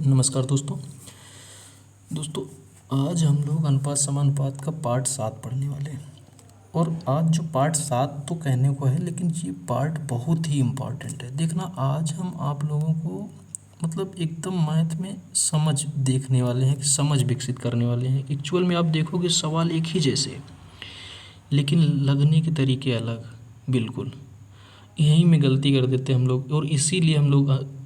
नमस्कार दोस्तों आज हम लोग अनुपात समानुपात का पार्ट 7 पढ़ने वाले हैं। और आज जो पार्ट 7 तो कहने को है, लेकिन ये पार्ट बहुत ही इम्पॉर्टेंट है। देखना, आज हम आप लोगों को मतलब एकदम मैथ में समझ देखने वाले हैं, कि समझ विकसित करने वाले हैं। एक्चुअल में आप देखोगे सवाल एक ही जैसे है, लेकिन लगने के तरीके अलग, बिल्कुल। यहीं में गलती कर देते हम लोग, और इसीलिए हम लोग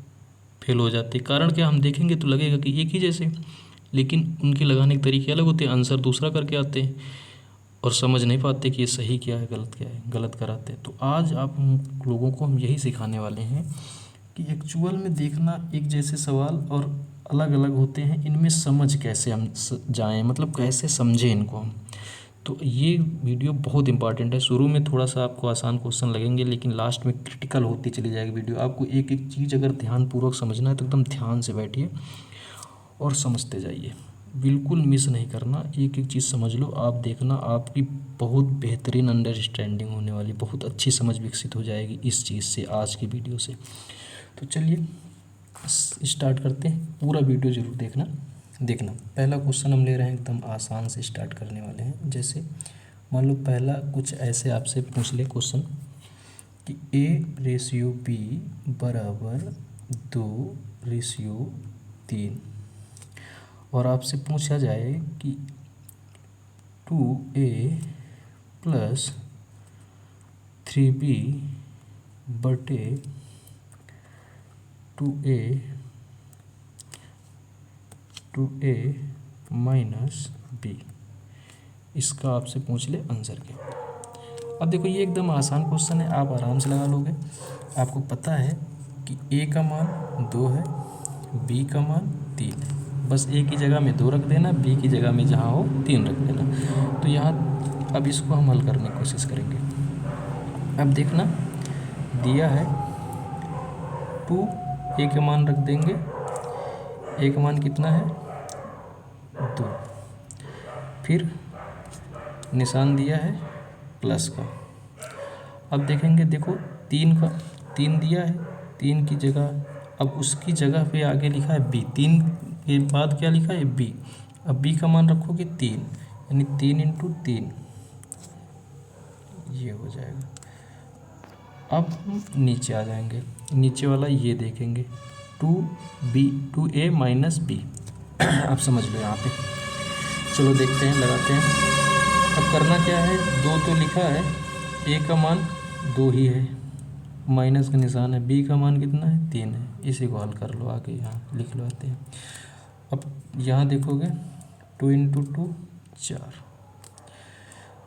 फेल हो जाते। कारण क्या, हम देखेंगे तो लगेगा कि एक ही जैसे, लेकिन उनके लगाने के तरीके अलग होते हैं, आंसर दूसरा करके आते हैं और समझ नहीं पाते कि ये सही क्या है, गलत क्या है, गलत कराते हैं। तो आज आप हम लोगों को हम यही सिखाने वाले हैं कि एक्चुअल में देखना, एक जैसे सवाल और अलग अलग होते हैं, इनमें समझ कैसे हम जाएं, मतलब कैसे समझें इनको हम। तो ये वीडियो बहुत इंपॉर्टेंट है। शुरू में थोड़ा सा आपको आसान क्वेश्चन लगेंगे, लेकिन लास्ट में क्रिटिकल होती चली जाएगी वीडियो। आपको एक एक चीज़ अगर ध्यानपूर्वक समझना है तो एकदम ध्यान से बैठिए और समझते जाइए, बिल्कुल मिस नहीं करना। एक एक चीज़ समझ लो, आप देखना आपकी बहुत बेहतरीन अंडरस्टैंडिंग होने वाली, बहुत अच्छी समझ विकसित हो जाएगी इस चीज़ से, आज की वीडियो से। तो चलिए स्टार्ट करते हैं। पूरा वीडियो ज़रूर देखना। पहला क्वेश्चन हम ले रहे हैं, एकदम आसान से स्टार्ट करने वाले हैं। जैसे मान लो पहला कुछ ऐसे आपसे पूछ ले क्वेश्चन कि A/B बराबर 2/3, और आपसे पूछा जाए कि 2A प्लस 3B बटे 2A माइनस B, इसका आपसे पूछ ले आंसर क्या। अब देखो, ये एकदम आसान क्वेश्चन है, आप आराम से लगा लोगे। आपको पता है कि A का मान 2 है, B का मान 3 है। बस A की जगह में 2 रख देना, B की जगह में जहाँ हो 3 रख देना। तो यहाँ अब इसको हम हल करने की कोशिश करेंगे। अब देखना, दिया है 2, A का मान रख देंगे। A का मान कितना है, 2। फिर निशान दिया है प्लस का। अब देखेंगे, देखो 3 दिया है, 3 की जगह अब उसकी जगह पे आगे लिखा है B, 3 के बाद क्या लिखा है B। अब B का मान रखोगे 3, यानी 3 इंटू 3 ये हो जाएगा। अब हम नीचे आ जाएंगे, नीचे वाला ये देखेंगे 2A माइनस B। आप समझ लो यहाँ पे। चलो देखते हैं, लगाते हैं। अब करना क्या है, 2 तो लिखा है, A का मान 2 ही है, माइनस का निशान है, B का मान कितना है, 3 है। इसी को हल कर लो, आगे यहाँ लिख लो आते हैं। अब यहाँ देखोगे 2 इंटू 2 4,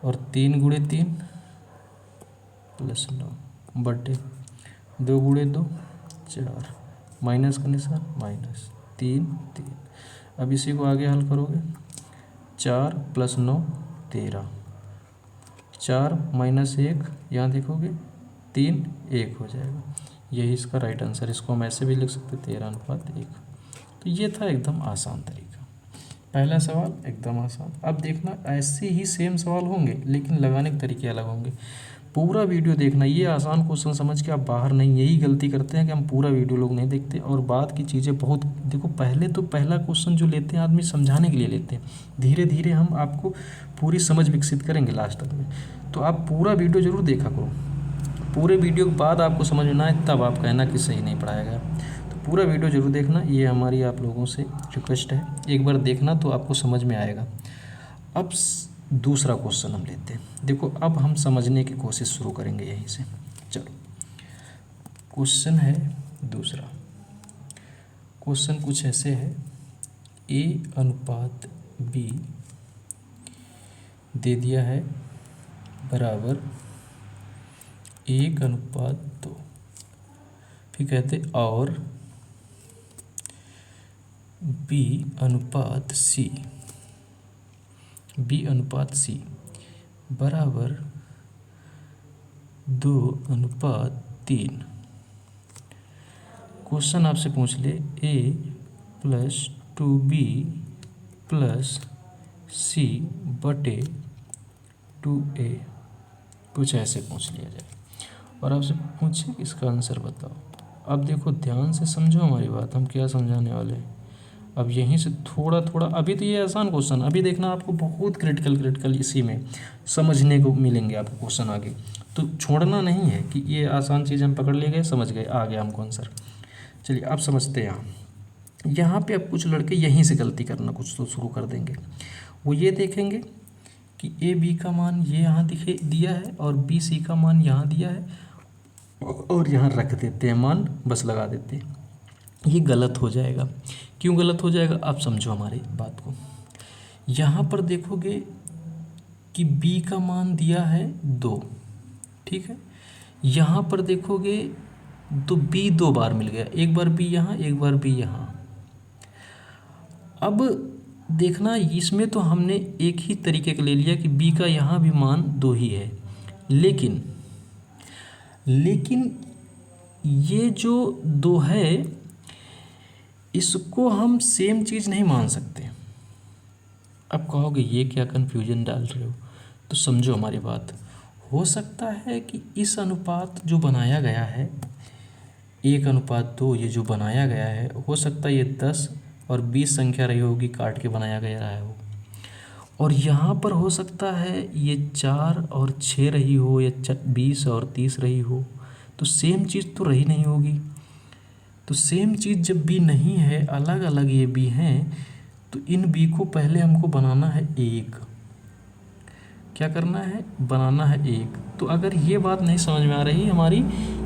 और 3 गुणे 3 प्लस 9 बटे 2 गुणे 2 4, माइनस का निशान माइनस 3। अब इसी को आगे हल करोगे, 4 प्लस 9 13, 4 माइनस 1 यहाँ देखोगे 3 1 हो जाएगा। यही इसका राइट आंसर। इसको हम ऐसे भी लिख सकते 13:1। तो ये था एकदम आसान तरीका, पहला सवाल एकदम आसान। अब देखना, ऐसे ही सेम सवाल होंगे, लेकिन लगाने के तरीके अलग होंगे। पूरा वीडियो देखना, ये आसान क्वेश्चन समझ के आप बाहर नहीं। यही गलती करते हैं कि हम पूरा वीडियो लोग नहीं देखते, और बाद की चीज़ें बहुत देखो। पहले तो पहला क्वेश्चन जो लेते हैं आदमी समझाने के लिए लेते हैं, धीरे धीरे हम आपको पूरी समझ विकसित करेंगे लास्ट तक में। तो आप पूरा वीडियो ज़रूर देखा करो। पूरे वीडियो के बाद आपको समझ में ना आए तब आप कहना कि सही नहीं पढ़ाया गया। तो पूरा वीडियो ज़रूर देखना, ये हमारी आप लोगों से रिक्वेस्ट है। एक बार देखना तो आपको समझ में आएगा। अब दूसरा क्वेश्चन हम लेते हैं। देखो, अब हम समझने की कोशिश शुरू करेंगे यहीं से। चलो, क्वेश्चन है दूसरा। क्वेश्चन कुछ ऐसे है, A/B दे दिया है बराबर 1/2। फिर कहते और B/C बराबर 2/3। क्वेश्चन आपसे पूछ ले A plus 2B plus C बटे 2A, कुछ ऐसे पूछ लिया जाए, और आपसे पूछे इसका आंसर बताओ। अब देखो, ध्यान से समझो हमारी बात, हम क्या समझाने वाले हैं। अब यहीं से थोड़ा थोड़ा, अभी तो ये आसान क्वेश्चन, अभी देखना आपको बहुत क्रिटिकल इसी में समझने को मिलेंगे आपको क्वेश्चन आगे, तो छोड़ना नहीं है कि ये आसान चीज़ हम पकड़ ले गए, समझ गए, आ गया हमको आंसर। चलिए अब समझते हैं यहाँ पे अब कुछ लड़के यहीं से गलती करना कुछ तो शुरू कर देंगे। वो ये देखेंगे कि ए बी का मान ये यहाँ दिया है और बी सी का मान यहाँ दिया है और यहाँ रख देते हैं मान, बस लगा देते हैं। ये गलत हो जाएगा। क्यों गलत हो जाएगा, आप समझो हमारी बात को। यहाँ पर देखोगे कि b का मान दिया है 2, ठीक है। यहाँ पर देखोगे तो b 2 बार मिल गया, एक बार b यहाँ, एक बार b यहाँ। अब देखना इसमें तो हमने एक ही तरीके का ले लिया कि b का यहाँ भी मान 2 ही है, लेकिन ये जो 2 है इसको हम सेम चीज़ नहीं मान सकते। अब कहोगे ये क्या कन्फ्यूजन डाल रहे हो, तो समझो हमारी बात। हो सकता है कि इस अनुपात जो बनाया गया है 1:2 ये जो बनाया गया है, हो सकता है ये 10 और 20 संख्या रही होगी, काट के बनाया गया है वो। और यहाँ पर हो सकता है ये 4 और 6 रही हो या 20 और 30 रही हो, तो सेम चीज़ तो रही नहीं होगी। तो सेम चीज़ जब बी नहीं है, अलग अलग ये बी हैं, तो इन बी को पहले हमको बनाना है 1। क्या करना है, बनाना है 1। तो अगर ये बात नहीं समझ में आ रही हमारी,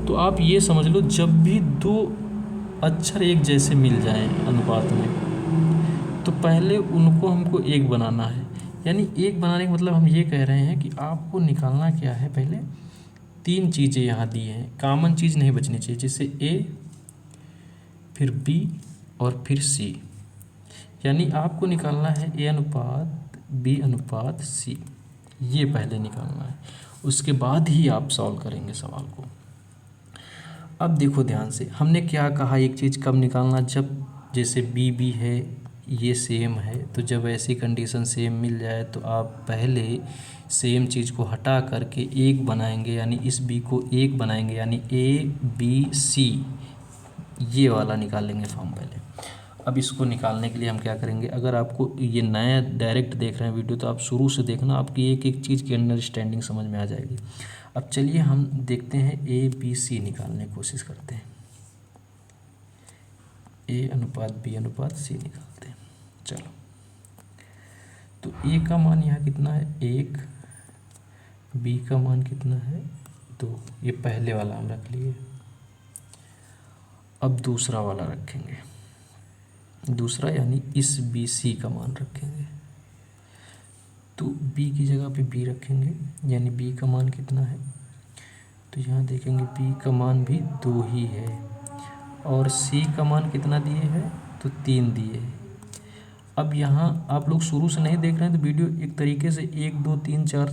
तो आप ये समझ लो जब भी 2 अक्षर एक जैसे मिल जाएं अनुपात में, तो पहले उनको हमको 1 बनाना है। यानी 1 बनाने का मतलब हम ये कह रहे हैं कि आपको निकालना क्या है, पहले 3 चीज़ें यहाँ दी हैं, कॉमन चीज़ नहीं बचनी चाहिए, जैसे ए, फिर b और फिर c। यानी आपको निकालना है a:b:c, ये पहले निकालना है, उसके बाद ही आप सॉल्व करेंगे सवाल को। अब देखो ध्यान से, हमने क्या कहा, एक चीज़ कब निकालना, जब जैसे b है ये सेम है, तो जब ऐसी कंडीशन सेम मिल जाए तो आप पहले सेम चीज़ को हटा करके 1 बनाएंगे, यानी इस b को 1 बनाएंगे, यानी a,b,c ये वाला निकालेंगे फॉर्म पहले। अब इसको निकालने के लिए हम क्या करेंगे, अगर आपको ये नया डायरेक्ट देख रहे हैं वीडियो, तो आप शुरू से देखना, आपकी एक एक चीज़ की अंडरस्टैंडिंग समझ में आ जाएगी। अब चलिए हम देखते हैं a,b,c निकालने की कोशिश करते हैं। a:b:c निकालते हैं। चलो, तो a का मान यहाँ कितना है 1, b का मान कितना है 2, ये पहले वाला हम रख लिए। अब दूसरा वाला रखेंगे, दूसरा यानी इस BC का मान रखेंगे, तो B की जगह पे B रखेंगे, यानी B का मान कितना है, तो यहाँ देखेंगे B का मान भी 2 ही है, और C का मान कितना दिए है, तो 3 दिए है। अब यहाँ आप लोग शुरू से नहीं देख रहे हैं तो वीडियो एक तरीके से 1 2 3 4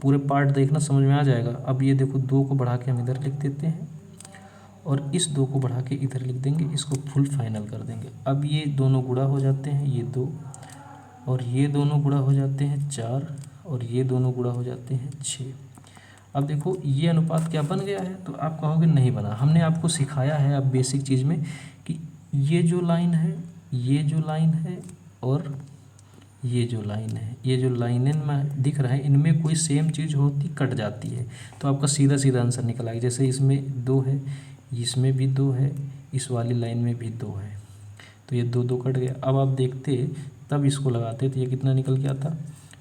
पूरे पार्ट देखना, समझ में आ जाएगा। अब ये देखो 2 को बढ़ा के हम इधर लिख देते हैं और इस 2 को बढ़ा के इधर लिख देंगे, इसको फुल फाइनल कर देंगे। अब ये दोनों गुणा हो जाते हैं, ये 2 और ये दोनों गुणा हो जाते हैं 4 और ये दोनों गुणा हो जाते हैं 6। अब देखो ये अनुपात क्या बन गया है, तो आप कहोगे नहीं बना। हमने आपको सिखाया है अब बेसिक चीज़ में कि ये जो लाइन है, ये जो लाइन है और ये जो लाइन है, ये जो लाइनें में दिख रहा है, इनमें कोई सेम चीज़ होती कट जाती है, तो आपका सीधा सीधा आंसर निकल आएगा। जैसे इसमें 2 है, इसमें भी 2 है, इस वाली लाइन में भी 2 है, तो ये 2 2 कट गया। अब आप देखते तब इसको लगाते तो ये कितना निकल गया था,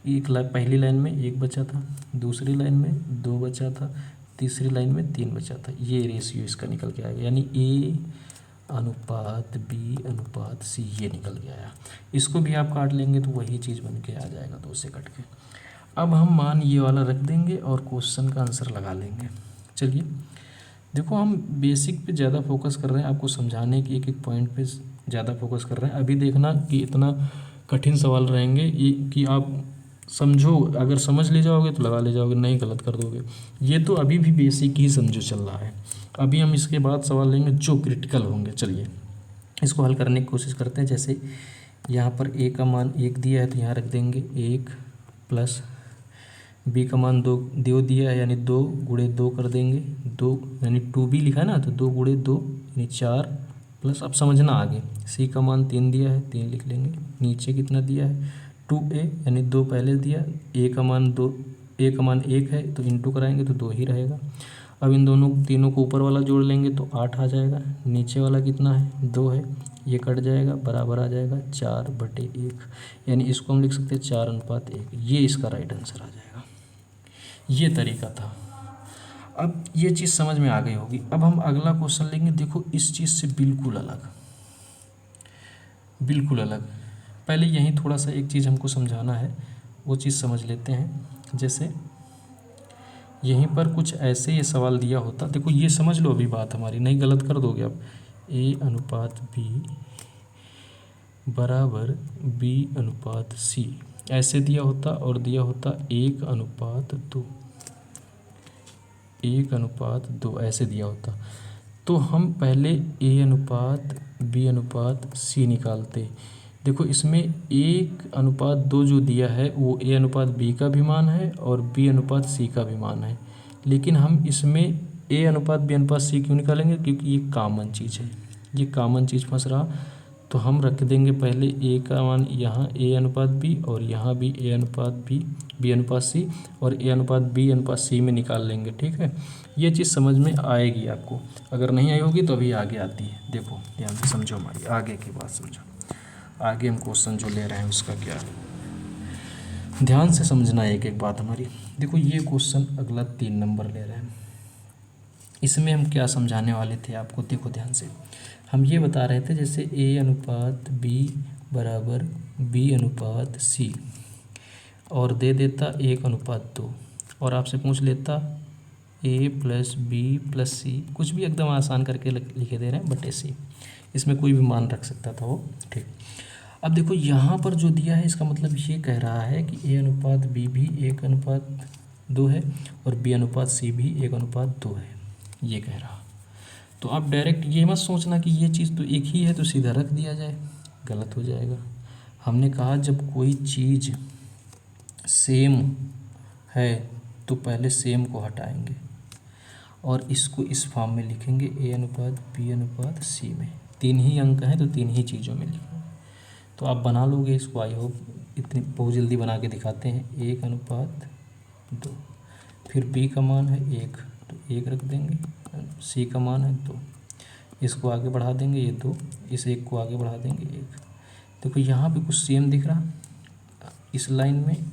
पहली लाइन में 1 बचा था, दूसरी लाइन में 2 बचा था, तीसरी लाइन में 3 बचा था। ये रेशियो इसका निकल के आएगा, यानी A:B:C ये निकल के आया। इसको भी आप काट लेंगे तो वही चीज़ बन के आ जाएगा 2 से कट के। अब हम मान ये वाला रख देंगे और क्वेश्चन का आंसर लगा लेंगे। चलिए देखो, हम बेसिक पे ज़्यादा फोकस कर रहे हैं, आपको समझाने की एक एक पॉइंट पे ज़्यादा फोकस कर रहे हैं। अभी देखना कि इतना कठिन सवाल रहेंगे ये कि आप समझो, अगर समझ ले जाओगे तो लगा ले जाओगे, नहीं गलत कर दोगे। ये तो अभी भी बेसिक ही समझो चल रहा है, अभी हम इसके बाद सवाल लेंगे जो क्रिटिकल होंगे। चलिए इसको हल करने की कोशिश करते हैं। जैसे यहाँ पर a का मान 1 दिया है तो यहाँ रख देंगे 1 प्लस b का मान 2 दिया है, यानी 2 × 2 कर देंगे, 2 यानी 2b लिखा है ना, तो 2 × 2 यानी 4 प्लस, अब समझना आगे, सी का मान 3 दिया है, 3 लिख लेंगे। नीचे कितना दिया है 2a, यानी 2 पहले दिया, a का मान 2, a का मान 1 है तो इंटू कराएंगे तो 2 ही रहेगा। अब इन दोनों तीनों को ऊपर वाला जोड़ लेंगे तो 8 आ जाएगा। नीचे वाला कितना है 2 है, ये कट जाएगा, बराबर आ जाएगा 4/1, यानी इसको हम लिख सकते हैं 4:1। ये इसका राइट आंसर आ जाएगा। ये तरीका था। अब ये चीज़ समझ में आ गई होगी। अब हम अगला क्वेश्चन लेंगे, देखो इस चीज़ से बिल्कुल अलग, बिल्कुल अलग। पहले यहीं थोड़ा सा एक चीज़ हमको समझाना है, वो चीज़ समझ लेते हैं। जैसे यहीं पर कुछ ऐसे ये सवाल दिया होता, देखो ये समझ लो अभी बात हमारी, नहीं गलत कर दोगे आप। A/B बराबर B/C ऐसे दिया होता, और दिया होता 1:2, 1:2 ऐसे दिया होता, तो हम पहले A/B/C निकालते। देखो इसमें 1:2 जो दिया है वो A/B का भी मान है और B/C का भी मान है, लेकिन हम इसमें A/B/C क्यों निकालेंगे, क्योंकि ये कॉमन चीज़ है, ये कॉमन चीज़ फंस रहा, तो हम रख देंगे पहले A का मान यहाँ A/B और यहाँ भी A/B/C और A/B/C में निकाल लेंगे। ठीक है, ये चीज़ समझ में आएगी आपको, अगर नहीं आई होगी तो अभी आगे आती है। देखो ध्यान से समझो, हमारी आगे की बात समझो। आगे हम क्वेश्चन जो ले रहे हैं उसका क्या है, ध्यान से समझना एक एक बात हमारी। देखो ये क्वेश्चन अगला 3 नंबर ले रहे हैं, इसमें हम क्या समझाने वाले थे आपको, देखो ध्यान से। हम ये बता रहे थे जैसे A/B बराबर B/C और दे देता 1:2 और आपसे पूछ लेता A+B+C, कुछ भी एकदम आसान करके लिखे दे रहे हैं बटे C, इसमें कोई भी मान रख सकता था वो। ठीक, अब देखो यहाँ पर जो दिया है इसका मतलब ये कह रहा है कि A/B भी 1:2 है और B/C भी 1:2 है, ये कह रहा। तो आप डायरेक्ट ये मत सोचना कि ये चीज़ तो एक ही है तो सीधा रख दिया जाए, गलत हो जाएगा। हमने कहा जब कोई चीज़ सेम है तो पहले सेम को हटाएंगे और इसको इस फॉर्म में लिखेंगे A/B/C में। 3 ही अंक हैं तो 3 ही चीज़ों में लिखेंगे, तो आप बना लोगे इसको, आई होप। इतनी बहुत जल्दी बना के दिखाते हैं। 1:2, फिर B का मान है 1 तो 1 रख देंगे, C का मान है 2, इसको आगे बढ़ा देंगे ये 2, इस 1 को आगे बढ़ा देंगे 1। देखो यहाँ पे कुछ सेम दिख रहा, इस लाइन में,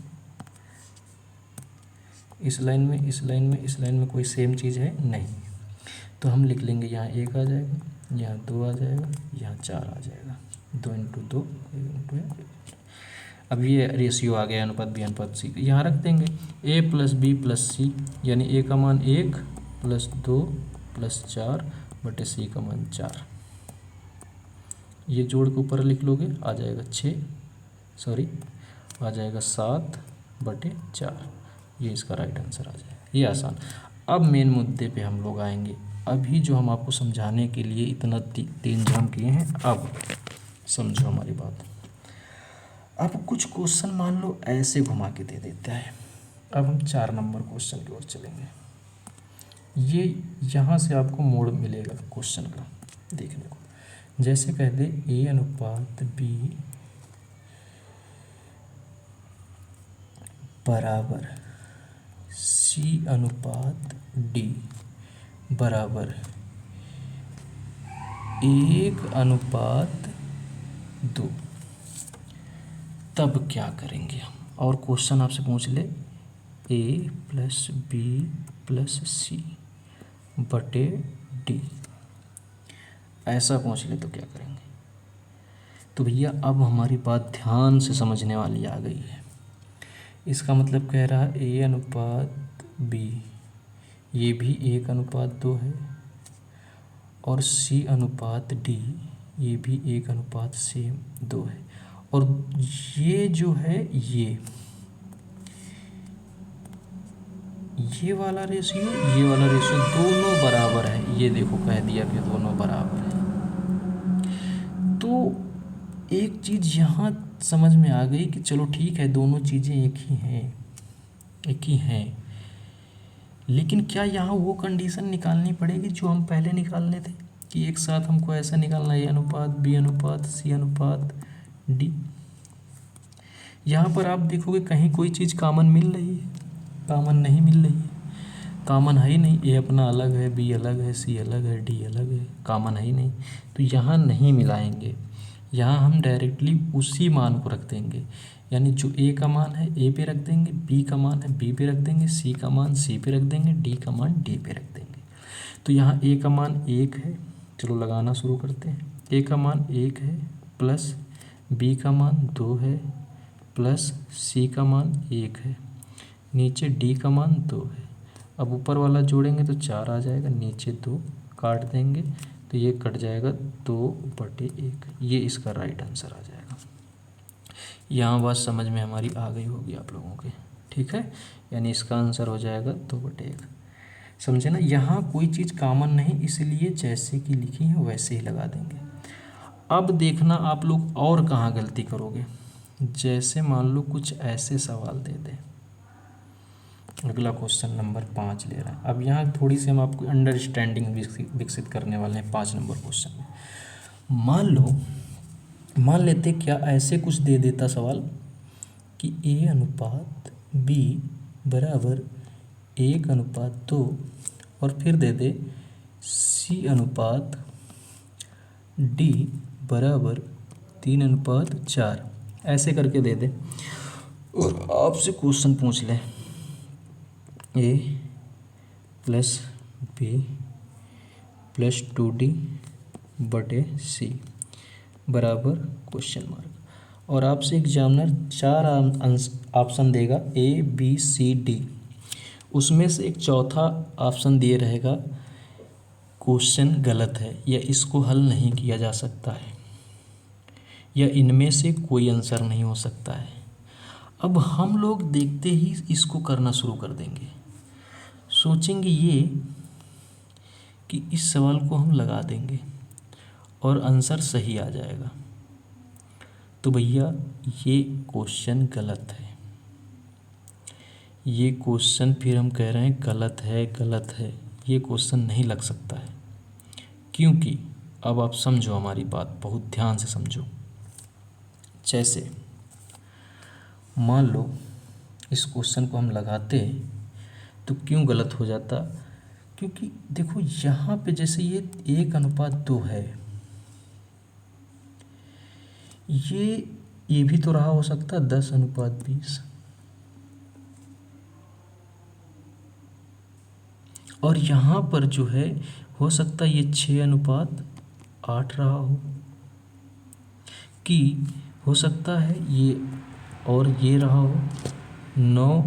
इस लाइन में, इस लाइन में, इस लाइन में कोई सेम चीज़ है नहीं, तो हम लिख लेंगे यहाँ 1 आ जाएगा, यहाँ 2 आ जाएगा, यहाँ 4 आ जाएगा। 2 × 2 अब ये रेशियो आ गया अनुपात B/C, यहाँ रख देंगे A+B+C, यानी A का मान 1 + 2 + 4 बटे C का मान 4। ये जोड़ के ऊपर लिख लोगे आ जाएगा 7/4, ये इसका राइट आंसर आ जाएगा। ये आसान। अब मेन मुद्दे पे हम लोग आएंगे। अभी जो हम आपको समझाने के लिए इतना 3 जम किए हैं, अब समझो हमारी बात। अब कुछ क्वेश्चन मान लो ऐसे घुमा के दे देता है। अब हम 4 नंबर क्वेश्चन की ओर चलेंगे। ये यहाँ से आपको मोड़ मिलेगा क्वेश्चन का देखने को। जैसे कह दे A/B बराबर C/D बराबर 1:2, तब क्या करेंगे हम। और क्वेश्चन आपसे पूछ ले A+B+C बटे D, ऐसा पूछ ले तो क्या करेंगे। तो भैया अब हमारी बात ध्यान से समझने वाली आ गई है। इसका मतलब कह रहा है A/B, ये भी 1:2 है और C/D ये भी 1:2 है, और ये जो है ये वाला रेशियो, ये वाला रेशियो दोनों बराबर है। ये देखो कह दिया कि दोनों बराबर है। तो एक चीज़ यहाँ समझ में आ गई कि चलो ठीक है, दोनों चीज़ें एक ही हैं, लेकिन क्या यहाँ वो कंडीशन निकालनी पड़ेगी जो हम पहले निकालने थे कि एक साथ हमको ऐसा निकालना है, ए अनुपात बी अनुपात सी अनुपात डी। यहाँ पर आप देखोगे कहीं कोई चीज़ कॉमन मिल रही है? कॉमन नहीं मिल रही है, कॉमन है ही नहीं। ए अपना अलग है, बी अलग है, सी अलग है, डी अलग है, कॉमन है ही नहीं। तो यहाँ नहीं मिलाएंगे, यहाँ हम डायरेक्टली उसी मान को रख देंगे। यानी जो ए का मान है ए पे रख देंगे, बी का मान है बी पे रख देंगे, सी का मान सी पे रख देंगे, डी का मान डी पे रख देंगे। तो यहाँ ए का मान 1 है, चलो लगाना शुरू करते हैं। ए का मान 1 है प्लस बी का मान 2 है प्लस सी का मान 1 है, नीचे डी का मान 2 है। अब ऊपर वाला जोड़ेंगे तो 4 आ जाएगा, नीचे 2 काट देंगे तो ये कट जाएगा 2/1। ये इसका राइट आंसर आ जाएगा। यहाँ बात समझ में हमारी आ गई होगी आप लोगों के, ठीक है। यानी इसका आंसर हो जाएगा 2/1। समझे ना, यहाँ कोई चीज़ कॉमन नहीं, इसलिए जैसे कि लिखी है वैसे ही लगा देंगे। अब देखना आप लोग और कहाँ गलती करोगे। जैसे मान लो कुछ ऐसे सवाल दे दे, अगला क्वेश्चन नंबर 5 ले रहा है। अब यहाँ थोड़ी सी हम आपको अंडरस्टैंडिंग विकसित करने वाले हैं 5 नंबर क्वेश्चन में। मान लेते क्या ऐसे कुछ दे देता सवाल कि ए अनुपात बी बराबर 1/2 और फिर दे दे सी अनुपात डी बराबर 3/4, ऐसे करके दे दे और आपसे क्वेश्चन पूछ ले ए प्लस बी प्लस 2D/C बराबर क्वेश्चन मार्क। और आपसे एग्जामिनर 4 ऑप्शन देगा ए बी सी डी, उसमें से एक चौथा ऑप्शन दिए रहेगा क्वेश्चन गलत है या इसको हल नहीं किया जा सकता है या इनमें से कोई आंसर नहीं हो सकता है। अब हम लोग देखते ही इसको करना शुरू कर देंगे, सोचेंगे ये कि इस सवाल को हम लगा देंगे और आंसर सही आ जाएगा। तो भैया ये क्वेश्चन गलत है, ये क्वेश्चन फिर हम कह रहे हैं गलत है, गलत है, ये क्वेश्चन नहीं लग सकता है। क्योंकि अब आप समझो हमारी बात, बहुत ध्यान से समझो। जैसे मान लो इस क्वेश्चन को हम लगाते तो क्यों गलत हो जाता, क्योंकि देखो यहाँ पे जैसे ये 1/2 है, ये भी तो रहा हो सकता 10/20, और यहाँ पर जो है हो सकता ये 6/8 रहा हो, कि हो सकता है ये और ये रहा हो 9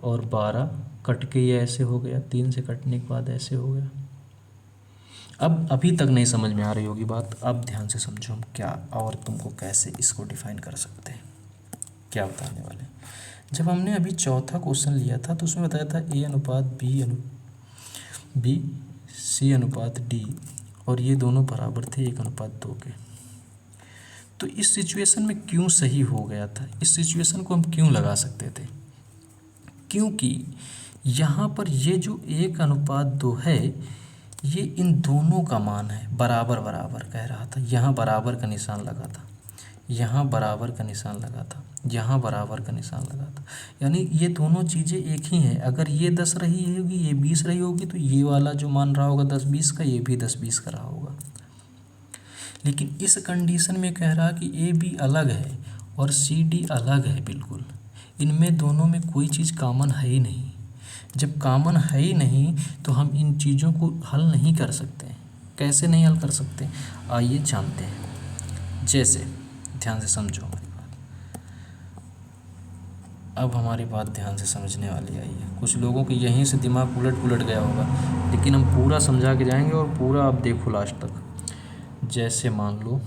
और 12 कट के ये ऐसे हो गया, 3 से कटने के बाद ऐसे हो गया। अब अभी तक नहीं समझ में आ रही होगी बात, अब ध्यान से समझो हम क्या और तुमको कैसे इसको डिफाइन कर सकते हैं, क्या बताने वाले। जब हमने अभी चौथा क्वेश्चन लिया था तो उसमें बताया था ए अनुपात बी सी अनुपात डी, और ये दोनों बराबर थे 1/2 के। तो इस सिचुएशन में क्यों सही हो गया था, इस सिचुएशन को हम क्यों लगा सकते थे, क्योंकि यहाँ पर ये जो 1/2 है ये इन दोनों का मान है, बराबर बराबर कह रहा था। यहाँ बराबर का निशान लगा था, यहाँ बराबर का निशान लगा था, यहाँ बराबर का निशान लगा था, यानी ये दोनों चीज़ें एक ही हैं। अगर ये 10 रही होगी, ये 20 रही होगी, तो ये वाला जो मान रहा होगा 10-20 का, ये भी 10-20 का रहा होगा। लेकिन इस कंडीशन में कह रहा कि ए बी अलग है और सी डी अलग है, बिल्कुल इनमें दोनों में कोई चीज़ कॉमन है ही नहीं। जब कॉमन है ही नहीं तो हम इन चीज़ों को हल नहीं कर सकते। कैसे नहीं हल कर सकते, आइए जानते हैं। जैसे ध्यान से समझो हमारी बात, अब हमारी बात ध्यान से समझने वाली आई है। कुछ लोगों के यहीं से दिमाग उलट पुलट गया होगा, लेकिन हम पूरा समझा के जाएंगे और पूरा आप देखो लास्ट तक। जैसे मान लो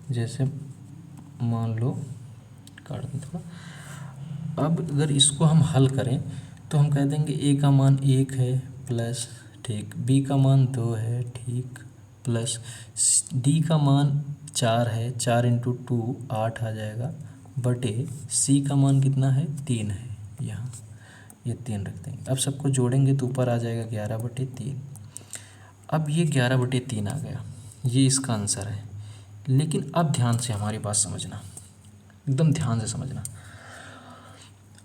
जैसे मान लो काट दें थोड़ा। अब अगर इसको हम हल करें तो हम कह देंगे ए का मान 1 है प्लस, ठीक, बी का मान 2 है, ठीक, प्लस डी का मान 4 है, 4 × 2 8 आ जाएगा, बटे सी का मान कितना है 3 है, यहाँ ये 3 रख देंगे। अब सबको जोड़ेंगे तो ऊपर आ जाएगा 11/3। अब ये 11/3 आ गया, ये इसका आंसर है। लेकिन अब ध्यान से हमारी बात समझना, एकदम ध्यान से समझना।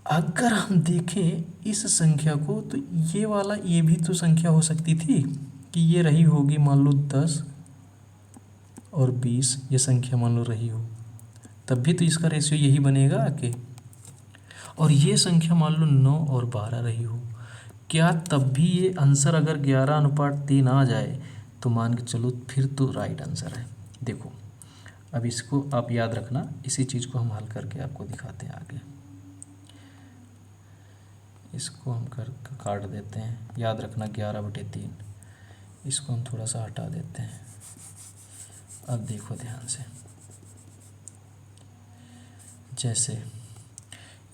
अगर हम देखें इस संख्या को तो ये वाला ये भी तो संख्या हो सकती थी कि ये रही होगी मान लो 10 और 20, ये संख्या मान लो रही हो, तब भी तो इसका रेशियो यही बनेगा आके। और ये संख्या मान लो 9 और 12 रही हो, क्या तब भी ये आंसर अगर 11/3 आ जाए तो मान के चलो फिर तो राइट आंसर है। देखो अब इसको आप याद रखना, इसी चीज़ को हम हल करके आपको दिखाते हैं आगे। इसको हम काट देते हैं, याद रखना 11/3। इसको हम थोड़ा सा हटा देते हैं। अब देखो ध्यान से, जैसे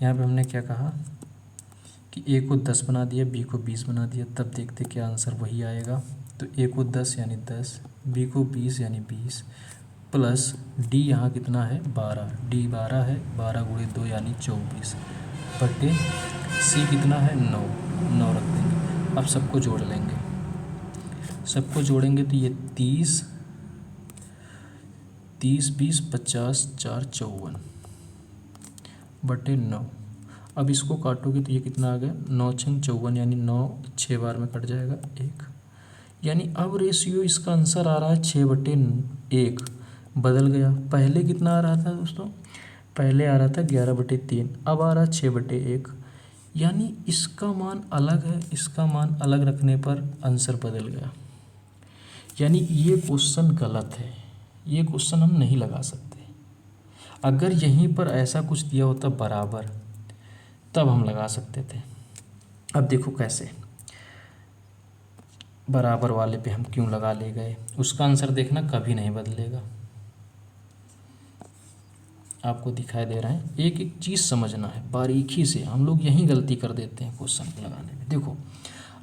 यहाँ पे हमने क्या कहा कि ए को 10 बना दिया, बी को 20 बना दिया, तब देखते क्या आंसर वही आएगा। तो ए को 10 यानी 10, बी को 20 यानी 20, प्लस डी यहाँ कितना है 12, डी 12 है, 12 × 2 यानी 24, बटे सी कितना है 9 रख देंगे। अब सबको जोड़ लेंगे, सबको जोड़ेंगे तो ये 30 20 50 4 54 बटे 9। अब इसको काटोगे तो ये कितना आ गया 9 × 6 = 54, यानी 9 6 बार में कट जाएगा 1, यानी अब रेशियो इसका आंसर आ रहा है 6/1। बदल गया, पहले कितना आ रहा था दोस्तों, पहले आ रहा था 11/3, अब आ रहा है 6/1, यानी इसका मान अलग है, इसका मान अलग रखने पर आंसर बदल गया। यानी ये क्वेश्चन गलत है, ये क्वेश्चन हम नहीं लगा सकते। अगर यहीं पर ऐसा कुछ दिया होता बराबर, तब हम लगा सकते थे। अब देखो कैसे, बराबर वाले पे हम क्यों लगा ले गए, उसका आंसर देखना कभी नहीं बदलेगा। आपको दिखाई दे रहा है, एक एक चीज़ समझना है बारीकी से, हम लोग यहीं गलती कर देते हैं क्वेश्चन को लगाने में। देखो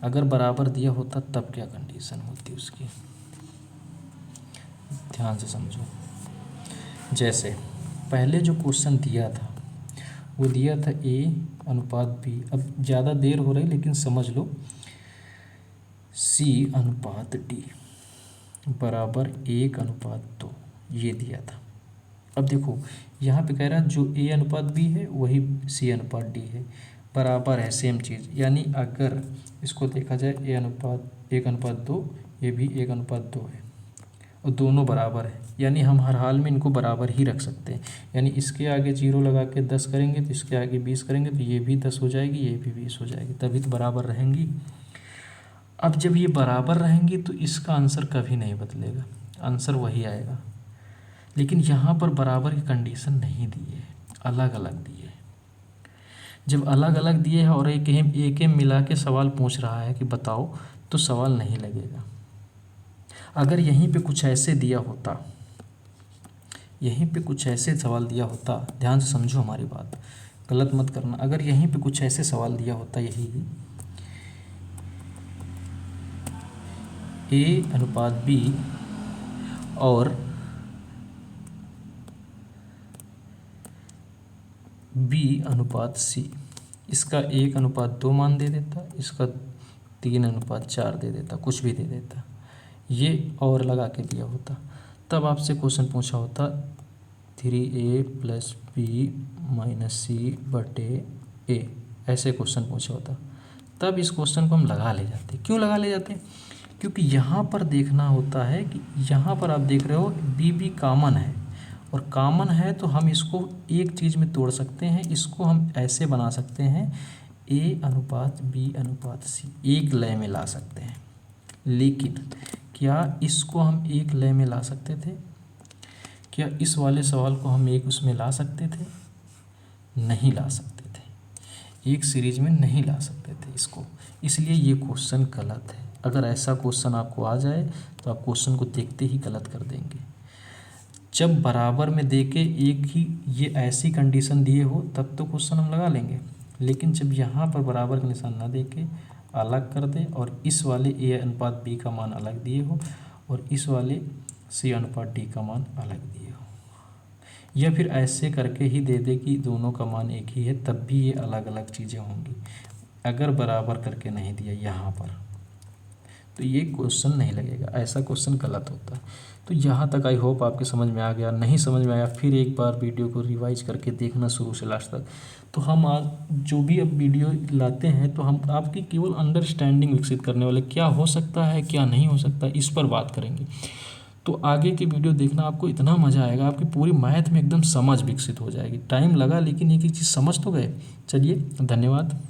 अगर बराबर दिया होता तब क्या कंडीशन होती उसकी, ध्यान से समझो। जैसे पहले जो क्वेश्चन दिया था वो दिया था A/B, अब ज़्यादा देर हो रही लेकिन समझ लो, C/D बराबर 1/2 ये दिया था। अब देखो यहाँ पे कह रहा है जो A/B है वही C/D है, बराबर है सेम चीज़। यानी अगर इसको देखा जाए A/1/2, ये भी 1/2 है और दोनों बराबर है, यानी हम हर हाल में इनको बराबर ही रख सकते हैं। यानी इसके आगे 0 लगा के 10 करेंगे तो इसके आगे 20 करेंगे तो ये भी 10 हो जाएगी, ये भी 20 हो जाएगी, तभी तो बराबर रहेंगी। अब जब ये बराबर रहेंगी तो इसका आंसर कभी नहीं बदलेगा, आंसर वही आएगा। लेकिन यहाँ पर बराबर की कंडीशन नहीं दी है, अलग अलग दी है। जब अलग अलग दिए है और एक मिला के सवाल पूछ रहा है कि बताओ, तो सवाल नहीं लगेगा। अगर यहीं पे कुछ ऐसे दिया होता, यहीं पे कुछ ऐसे सवाल दिया होता, ध्यान से समझो हमारी बात, गलत मत करना। अगर यहीं पे कुछ ऐसे सवाल दिया होता, यही A/B और B/C, इसका 1/2 मान दे देता, इसका 3/4 दे देता, कुछ भी दे देता, ये और लगा के दिया होता, तब आपसे क्वेश्चन पूछा होता 3A + B - C बटे A, ऐसे क्वेश्चन पूछा होता, तब इस क्वेश्चन को हम लगा ले जाते। क्यों लगा ले जाते, क्योंकि यहाँ पर देखना होता है कि यहाँ पर आप देख रहे हो B कॉमन है, और कॉमन है तो हम इसको एक चीज़ में तोड़ सकते हैं, इसको हम ऐसे बना सकते हैं A/B/C, एक लय में ला सकते हैं। लेकिन क्या इसको हम एक लय में ला सकते थे, क्या इस वाले सवाल को हम एक उसमें ला सकते थे, नहीं ला सकते थे, एक सीरीज में नहीं ला सकते थे इसको, इसलिए ये क्वेश्चन गलत है। अगर ऐसा क्वेश्चन आपको आ जाए तो आप क्वेश्चन को देखते ही गलत कर देंगे। जब बराबर में देके एक ही ये ऐसी कंडीशन दिए हो तब तो क्वेश्चन हम लगा लेंगे, लेकिन जब यहाँ पर बराबर का निशान ना देके अलग कर दे और इस वाले A/B का मान अलग दिए हो और इस वाले C/D का मान अलग दिए हो, या फिर ऐसे करके ही दे दे कि दोनों का मान एक ही है, तब भी ये अलग अलग चीज़ें होंगी। अगर बराबर करके नहीं दिया यहाँ पर तो ये क्वेश्चन नहीं लगेगा, ऐसा क्वेश्चन गलत होता है। तो यहाँ तक आई होप आपके समझ में आ गया। नहीं समझ में आया फिर एक बार वीडियो को रिवाइज करके देखना शुरू से लास्ट तक। तो हम आज जो भी अब वीडियो लाते हैं तो हम आपकी केवल अंडरस्टैंडिंग विकसित करने वाले, क्या हो सकता है क्या नहीं हो सकता इस पर बात करेंगे। तो आगे की वीडियो देखना, आपको इतना मज़ा आएगा, आपकी पूरी मैथ में एकदम समझ विकसित हो जाएगी। टाइम लगा लेकिन एक ही चीज़ समझ तो गए। चलिए धन्यवाद।